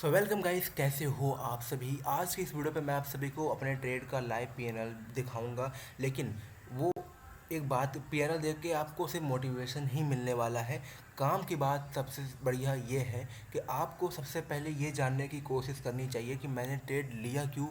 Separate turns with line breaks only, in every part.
So welcome guys, कैसे हो आप सभी। आज की इस वीडियो पे मैं आप सभी को अपने ट्रेड का लाइव पीएनएल दिखाऊंगा। लेकिन वो एक बात, पीएनएल देख के आपको सिर्फ मोटिवेशन ही मिलने वाला है। काम की बात सबसे बढ़िया ये है कि आपको सबसे पहले ये जानने की कोशिश करनी चाहिए कि मैंने ट्रेड लिया क्यों,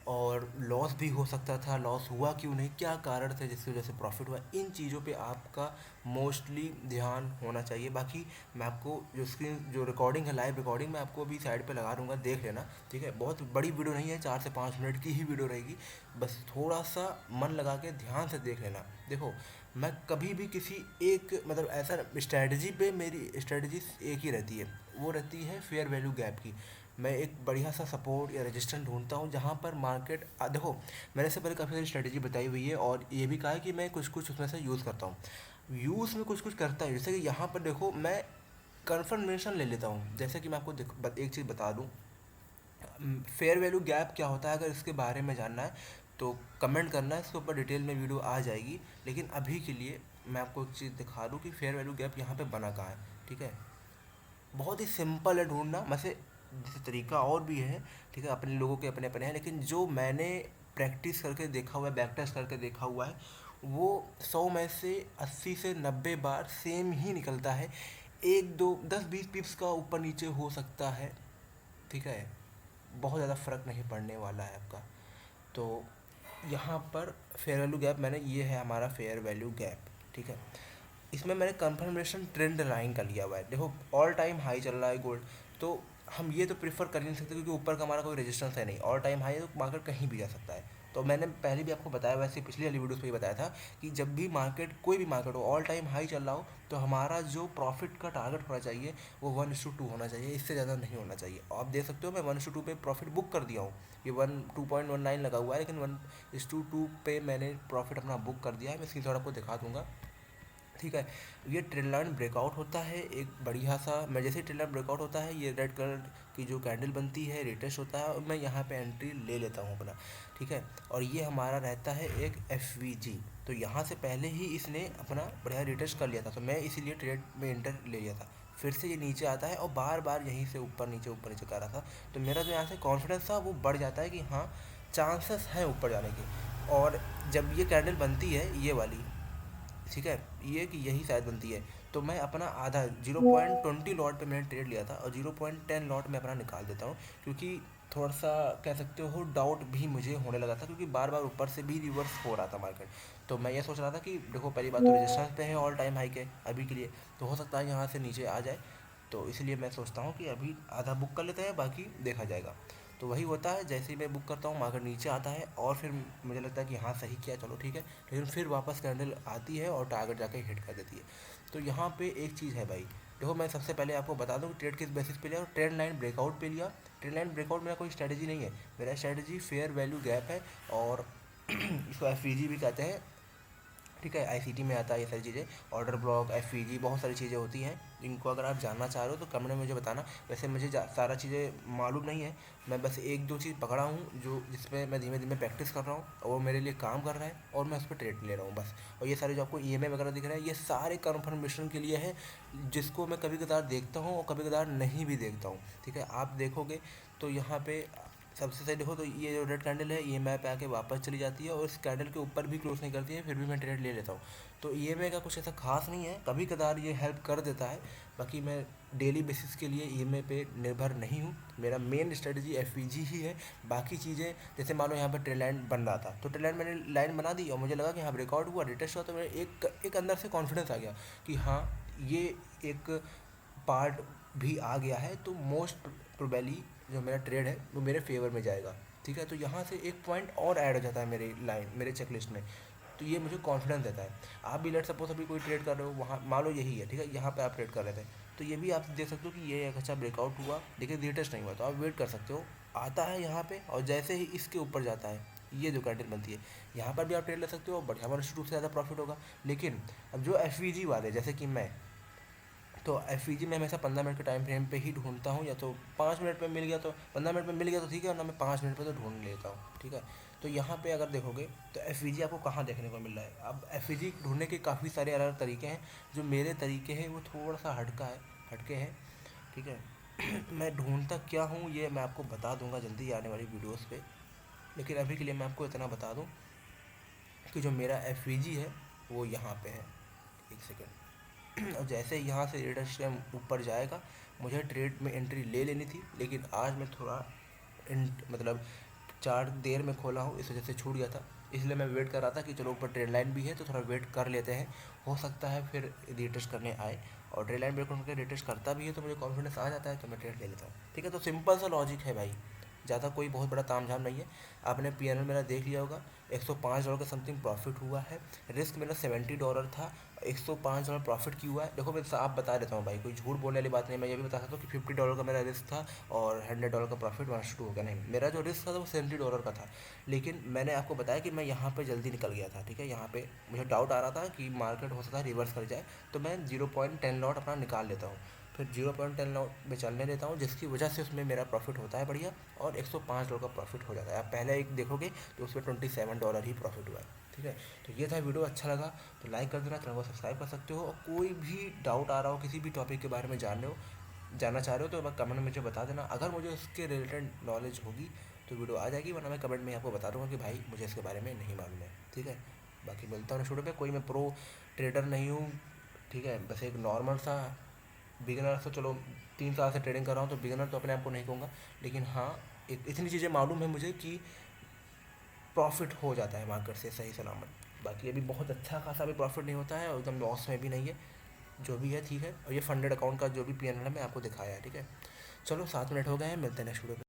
और लॉस भी हो सकता था, लॉस हुआ क्यों नहीं, क्या कारण थे जिसकी वजह से प्रॉफिट हुआ। इन चीज़ों पे आपका मोस्टली ध्यान होना चाहिए। बाकी मैं आपको जो रिकॉर्डिंग है, लाइव रिकॉर्डिंग, मैं आपको अभी साइड पे लगा दूंगा, देख लेना। ठीक है, बहुत बड़ी वीडियो नहीं है, 4 से 5 मिनट की ही वीडियो रहेगी। बस थोड़ा सा मन लगा के ध्यान से देख लेना। देखो, मैं कभी भी किसी एक मतलब ऐसा स्ट्रैटेजी पे, मेरी स्ट्रैटेजी एक ही रहती है, वो रहती है फेयर वैल्यू गैप की। मैं एक बढ़िया सा सपोर्ट या रेजिस्टेंस ढूंढता हूँ जहाँ पर मार्केट देखो, मैंने इससे पहले काफ़ी सारी स्ट्रेटेजी बताई हुई है और ये भी कहा है कि मैं कुछ कुछ उसमें से यूज़ करता हूँ। यूज़ में कुछ कुछ करता है, जैसे कि यहाँ पर देखो, मैं कन्फर्मेशन ले लेता हूँ। जैसे कि मैं आपको एक चीज़ बता दूँ, फेयर वैल्यू गैप क्या होता है। अगर इसके बारे में जानना है तो कमेंट करना है, इसके ऊपर डिटेल में वीडियो आ जाएगी। लेकिन अभी के लिए मैं आपको एक चीज़ दिखा दूँ कि फेयर वैल्यू गैप यहाँ पे बना कहाँ है। ठीक है, बहुत ही सिंपल है ढूंढना। वैसे जैसे तरीका और भी है, ठीक है, अपने लोगों के अपने अपने हैं, लेकिन जो मैंने प्रैक्टिस करके देखा हुआ है, बैक टेस्ट करके देखा हुआ है, वो 100 में से 80 से 90 बार सेम ही निकलता है। एक दो 10-20 पिप्स का ऊपर नीचे हो सकता है। ठीक है, बहुत ज़्यादा फ़र्क नहीं पड़ने वाला है आपका। तो यहाँ पर फेयर वैल्यू गैप, मैंने ये है हमारा फेयर वैल्यू गैप। ठीक है, इसमें मैंने कंफर्मेशन ट्रेंड लाइन का लिया हुआ है। देखो, ऑल टाइम हाई चल रहा है गोल्ड, तो हम ये तो प्रीफर कर ही नहीं सकते क्योंकि ऊपर का हमारा कोई रेजिस्टेंस है नहीं। ऑल टाइम हाई है तो मार्केट कहीं भी जा सकता है। तो मैंने पहले भी आपको बताया, वैसे पिछली वाली वीडियोस पे ही बताया था कि जब भी मार्केट, कोई भी मार्केट हो, ऑल टाइम हाई चल रहा हो, तो हमारा जो प्रॉफिट का टारगेट होना चाहिए वो 1:2 होना चाहिए, इससे ज़्यादा नहीं होना चाहिए। आप देख सकते हो मैं 1:2 पे प्रॉफिट बुक कर दिया हूँ। ये 2.19 लगा हुआ है, लेकिन 1:2 पे मैंने प्रॉफिट अपना बुक कर दिया है। मैं स्क्रीनशॉट आपको दिखा दूंगा। ठीक है, ये ट्रेंड लाइन ब्रेकआउट होता है एक बढ़िया सा। मैं जैसे ट्रेंड लाइन ब्रेकआउट होता है, ये रेड कलर की जो कैंडल बनती है, रिटेस्ट होता है और मैं यहाँ पे एंट्री ले लेता हूँ अपना। ठीक है, और ये हमारा रहता है एक एफ। तो यहाँ से पहले ही इसने अपना बढ़िया रिटेस्ट कर लिया था, तो मैं इसीलिए ट्रेड में एंटर ले लिया था। फिर से ये नीचे आता है और बार बार यहीं से ऊपर नीचे कर रहा था। तो मेरा जो यहाँ से कॉन्फिडेंस था वो बढ़ जाता है कि हाँ, चांसेस हैं ऊपर जाने के। और जब ये कैंडल बनती है, ये वाली, ठीक है, ये कि यही शायद बनती है, तो मैं अपना आधा 0.20 लॉट पे मैंने ट्रेड लिया था और 0.10 लॉट में अपना निकाल देता हूँ। क्योंकि थोड़ा सा कह सकते हो डाउट भी मुझे होने लगा था, क्योंकि बार बार ऊपर से भी रिवर्स हो रहा था मार्केट। तो मैं ये सोच रहा था कि देखो, पहली बात तो रेजिस्टेंस पे है ऑल टाइम हाई के अभी के लिए, तो हो सकता है यहाँ से नीचे आ जाए। तो इसलिए मैं सोचता हूँ कि अभी आधा बुक कर लेते हैं, बाकी देखा जाएगा। तो वही होता है, जैसे ही मैं बुक करता हूँ मार्केट नीचे आता है और फिर मुझे लगता है कि हाँ सही किया, चलो ठीक है। लेकिन फिर वापस कैंडल आती है और टारगेट जाके हिट कर देती है। तो यहाँ पे एक चीज़ है भाई, देखो मैं सबसे पहले आपको बता दूँ ट्रेड किस बेसिस पे लिया और ट्रेंड लाइन ब्रेकआउट पे लिया। ट्रेंड लाइन ब्रेकआउट मेरा कोई स्ट्रैटेजी नहीं है, मेरा स्ट्रैटेजी फेयर वैल्यू गैप है। और इसको एफ भी कहते हैं। ठीक है, आईसीटी में आता है ये सारी चीज़ें, ऑर्डर ब्लॉक, एफईजी, बहुत सारी चीज़ें होती हैं। इनको अगर आप जानना चाह रहे हो तो कमेंट में मुझे बताना। वैसे मुझे सारा चीज़ें मालूम नहीं है, मैं बस एक दो चीज़ पकड़ा हूँ जो जिसमें मैं धीमे धीमे प्रैक्टिस कर रहा हूँ और वो मेरे लिए काम कर रहा है और मैं उस पर ट्रेड ले रहा हूँ बस। और ये सारे जो आपको ईएमआई वगैरह दिख रहे हैं, ये सारे कन्फर्मेशन के लिए है, जिसको मैं कभी कदार देखता हूँ और कभी कदार नहीं भी देखता हूँ। ठीक है, आप देखोगे तो यहाँ पे सबसे सही देखो तो ये जो रेड कैंडल है, ईएमआई पे आके वापस चली जाती है और इस कैंडल के ऊपर भी क्लोज नहीं करती है, फिर भी मैं ट्रेड ले लेता हूँ। तो ईएमआई का कुछ ऐसा खास नहीं है, कभी कदार ये हेल्प कर देता है। बाकी मैं डेली बेसिस के लिए ईएमआई पे निर्भर नहीं हूँ, मेरा मेन स्ट्रेटजी एफवीजी ही है। बाकी चीज़ें, जैसे मान लो यहाँ पर ट्रेड लाइन बन रहा था, तो ट्रेड लाइन मैंने लाइन बना दी और मुझे लगा कि हाँ ब्रेकआउट हुआ, रिटेस्ट हुआ, तो मेरे एक अंदर से कॉन्फिडेंस आ गया कि हाँ, ये एक पार्ट भी आ गया है, तो मोस्ट प्रोबेबली जो मेरा ट्रेड है वो मेरे फेवर में जाएगा। ठीक है, तो यहाँ से एक पॉइंट और ऐड हो जाता है मेरी लाइन, मेरे चेकलिस्ट में। तो ये मुझे कॉन्फिडेंस देता है। आप भी लेट सपोज अभी कोई ट्रेड कर रहे हो, वहाँ मान लो यही है, ठीक है, यहाँ पे आप ट्रेड कर रहे थे, तो ये भी आप देख सकते हो कि ये एक अच्छा ब्रेकआउट हुआ, लेकिन रिटेस्ट नहीं हुआ, तो आप वेट कर सकते हो, आता है यहाँ पे और जैसे ही इसके ऊपर जाता है, ये जो कैंडल बनती है, यहाँ पर भी आप ट्रेड ले सकते हो, बढ़िया 1:2 से ज़्यादा प्रॉफिट होगा। लेकिन अब जो एफ वाले, जैसे कि मैं, तो एफ में हमेशा 15 मिनट के टाइम फ्रेम पे ही ढूंढता हूँ, या तो 5 मिनट में मिल गया तो 15 मिनट में मिल गया तो ठीक है, वरना मैं 5 मिनट पे तो ढूंढ लेता हूँ। ठीक है, तो यहाँ पे अगर देखोगे तो एफ आपको कहाँ देखने को मिल रहा है। अब एफ ढूंढने के काफ़ी सारे अलग तरीके हैं, जो मेरे तरीके हैं वो थोड़ा सा हटके हैं। ठीक है, मैं ढूंढता क्या हूँ ये मैं आपको बता दूंगा जल्दी आने वाली वीडियोस पे। लेकिन अभी के लिए मैं आपको इतना बता दूं कि जो मेरा एफ है वो यहाँ पे है। एक सेकेंड। और जैसे ही यहाँ से रेडर स्टेम ऊपर जाएगा, मुझे ट्रेड में एंट्री ले लेनी थी, लेकिन आज मैं थोड़ा मतलब चार्ट देर में खोला हूँ, इस वजह से छूट गया था। इसलिए मैं वेट कर रहा था कि चलो ऊपर ट्रेड लाइन भी है तो थोड़ा वेट कर लेते हैं, हो सकता है फिर रीटेस्ट करने आए। और ट्रेड लाइन ब्रेक होकर रीटेस्ट करता भी है तो मुझे कॉन्फिडेंस आ जाता है, तो मैं ट्रेड ले लेता हूँ। ठीक है, तो सिंपल सा लॉजिक है भाई, ज़्यादा कोई बहुत बड़ा तामझाम नहीं है। आपने पी मेरा देख लिया होगा, $105 का समथिंग प्रॉफिट हुआ है। रिस्क मेरा $70 था, $105 प्रॉफिट क्यों हुआ है? देखो मैं साफ बता देता हूँ भाई, कोई झूठ बोलने वाली बात नहीं। मैं ये भी बता सकता हूँ कि $50 का मेरा रिस्क था और $100 का प्रॉफिट 1:2 हो गया। नहीं, मेरा जो रिस्क था वो $70 का था। लेकिन मैंने आपको बताया कि मैं यहाँ पे जल्दी निकल गया था। ठीक है, यहाँ पे मुझे डाउट आ रहा था कि मार्केट हो सकता है रिवर्स कर जाए, तो मैं 0.10 लॉट अपना निकाल लेता हूँ, फिर 0.10 लॉट में चलने देता हूँ, जिसकी वजह से उसमें मेरा प्रॉफिट होता है बढ़िया, और $105 का प्रॉफिट हो जाता है। आप पहले एक देखोगे तो उसमें $27 ही प्रॉफिट हुआ है। ठीक है, तो ये था वीडियो। अच्छा लगा तो लाइक कर देना, चैनल को सब्सक्राइब कर सकते हो। और कोई भी डाउट आ रहा हो, किसी भी टॉपिक के बारे में जानना चाह रहे हो, तो मैं कमेंट में मुझे बता देना। अगर मुझे उसके रिलेटेड नॉलेज होगी तो वीडियो आ जाएगी, वरना मैं कमेंट में आपको बता दूंगा कि भाई मुझे इसके बारे में नहीं मालूम है। ठीक है, बाकी मिलता हूँ स्टूडियो पे। कोई मैं प्रो ट्रेडर नहीं हूँ, ठीक है, बस एक नॉर्मल सा बिगिनर। से चलो 3 साल से ट्रेडिंग कर रहा हूँ, तो बिगिनर तो अपने आप को नहीं कहूँगा, लेकिन हाँ इतनी चीज़ें मालूम है मुझे कि प्रॉफिट हो जाता है मार्केट से सही सलामत। बाकी अभी बहुत अच्छा खासा भी प्रॉफिट नहीं होता है और एकदम लॉस में भी नहीं है, जो भी है ठीक है। और ये फंडेड अकाउंट का जो भी पी है मैं आपको दिखाया है। ठीक है, चलो 7 मिनट हो गए हैं, मिलते हैं नेक्स्ट वीडियो में।